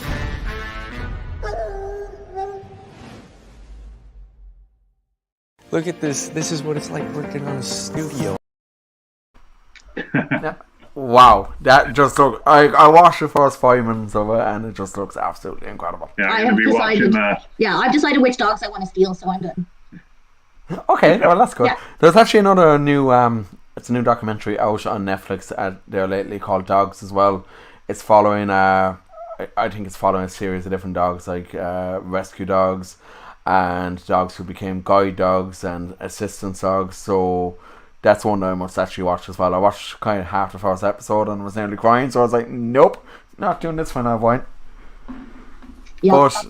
S13: Look at this. This is what it's like working on a studio.
S1: Wow, that just looks. I watched the first 5 minutes of it, and it just looks absolutely incredible.
S3: Yeah, I'm going to be watching that.
S4: Yeah, I've decided which dogs I want to steal, so I'm done.
S1: Okay, well that's good.
S4: Yeah.
S1: There's actually another new it's a new documentary out on Netflix there lately called Dogs as well. It's following I think it's following a series of different dogs, like rescue dogs and dogs who became guide dogs and assistance dogs. So that's one that I must actually watch as well. I watched kind of half the first episode and was nearly crying, so I was like, nope, not doing this when I have wine. Yep. But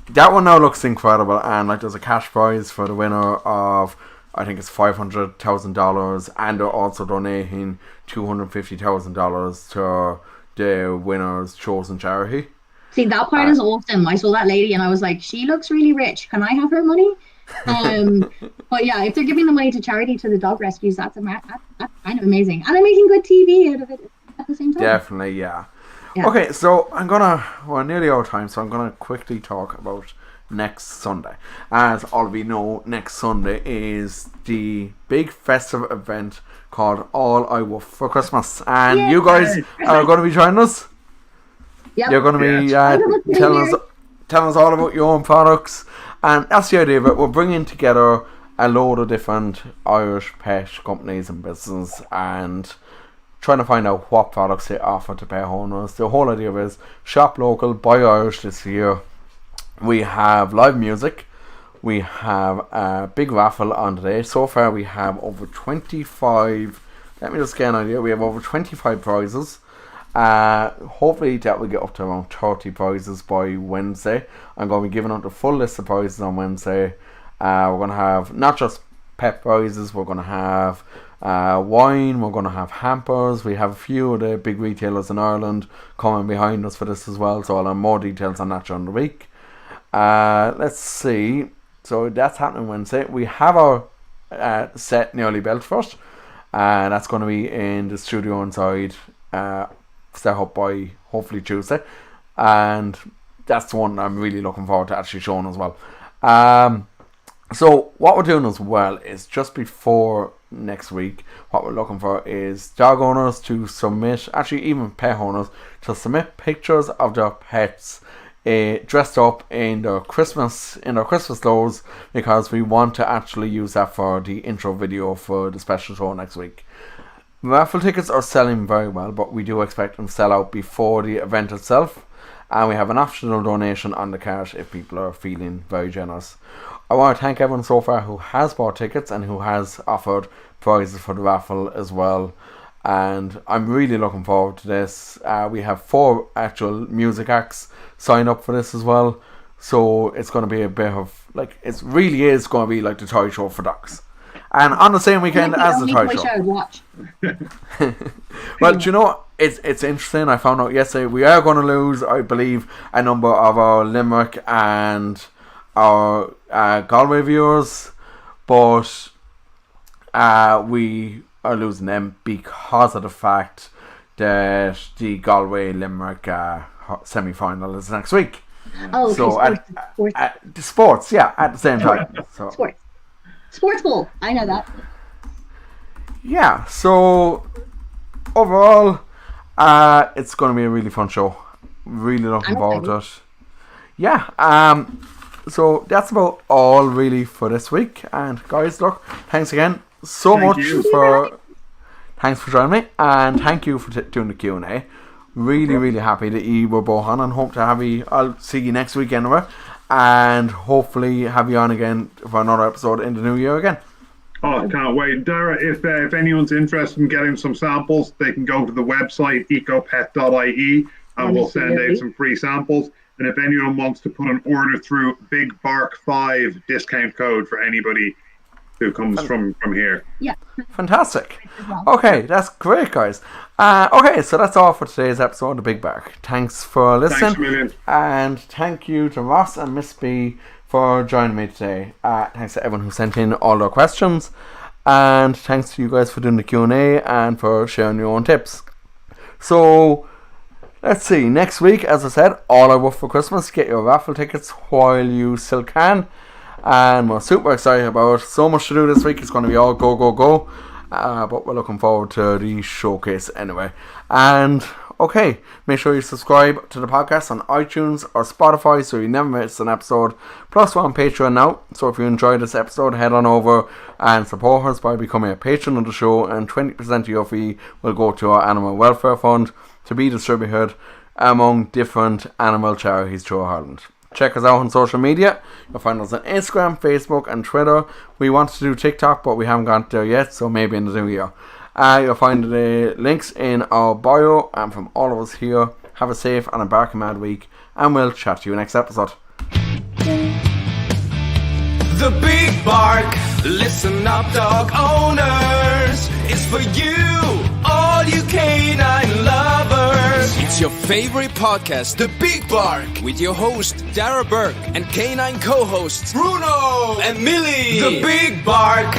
S1: that one now looks incredible, and like there's a cash prize for the winner of, I think it's $500,000, and they're also donating $250,000 to the winner's chosen charity.
S4: See, that part is awesome. I saw that lady and I was like, she looks really rich. Can I have her money? But yeah, if they're giving the money to charity to the dog rescues, that's kind of amazing. And they're making good TV out of it at the same time.
S1: Definitely, yeah. Okay, so we're nearly out of time, so I'm going to quickly talk about next Sunday. As all of you know, next Sunday is the big festive event called All I Want for Christmas. And you guys are going to be joining us. Yep. You're going to be telling us all about your own products. And that's the idea of it. We're bringing together a load of different Irish pet companies and businesses and trying to find out what products they offer to pet owners. The whole idea is shop local, buy Irish this year. We have live music. We have a big raffle on today. So far we have over 25, let me just get an idea, we have over 25 prizes. Hopefully that will get up to around 30 prizes by Wednesday. I'm going to be giving out the full list of prizes on Wednesday. We're going to have not just pet prizes, we're going to have wine, we're going to have hampers. We have a few of the big retailers in Ireland coming behind us for this as well, so I'll have more details on that during the week. Let's see, so that's happening Wednesday. We have our set nearly built first, and that's going to be in the studio inside, set up by hopefully Tuesday, and that's the one I'm really looking forward to actually showing as well. So what we're doing as well is just before next week, what we're looking for is dog owners to submit, actually even pet owners, to submit pictures of their pets dressed up in their Christmas clothes, because we want to actually use that for the intro video for the special show next week. Raffle tickets are selling very well, but we do expect them to sell out before the event itself, and we have an optional donation on the card if people are feeling very generous. I want to thank everyone so far who has bought tickets and who has offered prizes for the raffle as well, and I'm really looking forward to this. We have 4 actual music acts signed up for this as well, so it's going to be a bit of, like, it really is going to be like the toy show for dogs. And on the same weekend as the toy show.
S4: Watch.
S1: Well, do you know what? It's interesting. I found out yesterday we are going to lose, I believe, a number of our Limerick and our Galway viewers, but we are losing them because of the fact that the Galway Limerick semi-final is next week.
S4: Oh, okay.
S1: So the sports, yeah, at the same time. So.
S4: Sports ball, I know that.
S1: Yeah, so overall, it's going to be a really fun show. Really looking forward to it. Yeah, so that's about all really for this week. And guys, look, thanks again so much thanks for joining me, and thank you for doing the Q&A. Really happy that you were both on, and hope to have you. I'll see you next week anyway, and hopefully have you on again for another episode in the new year again.
S3: Oh, I can't wait. Dara, if anyone's interested in getting some samples, they can go to the website ecopet.ie, and we'll send out some free samples. And if anyone wants to put an order through, Big Bark 5 discount code for anybody who comes from here.
S4: Yeah.
S1: Fantastic. Okay, that's great, guys. Okay, so that's all for today's episode of The Big Bark. Thanks for listening.
S3: Thanks a million.
S1: And thank you to Ross and Miss B for joining me today. Thanks to everyone who sent in all their questions. And thanks to you guys for doing the Q&A and for sharing your own tips. So, let's see. Next week, as I said, All I Want for Christmas. Get your raffle tickets while you still can. And we're super excited about it. So much to do this week. It's going to be all go. But we're looking forward to the showcase anyway. And Okay, make sure you subscribe to the podcast on iTunes or Spotify so you never miss an episode. Plus, we're on Patreon now, so if you enjoyed this episode, head on over and support us by becoming a patron of the show, and 20% of your fee will go to our animal welfare fund to be distributed among different animal charities throughout Ireland. Check us out on social media. You'll find us on Instagram, Facebook and Twitter. We want to do TikTok, but we haven't got there yet, so maybe in the new year. You'll find the links in our bio. And from all of us here, have a safe and a barking mad week, and we'll chat to you next episode.
S2: The Big Bark, listen up dog owners, it's for you, all you canine lovers. It's your favorite podcast, The Big Bark, with your host Dara Burke and canine co-hosts Bruno and Millie. The Big Bark.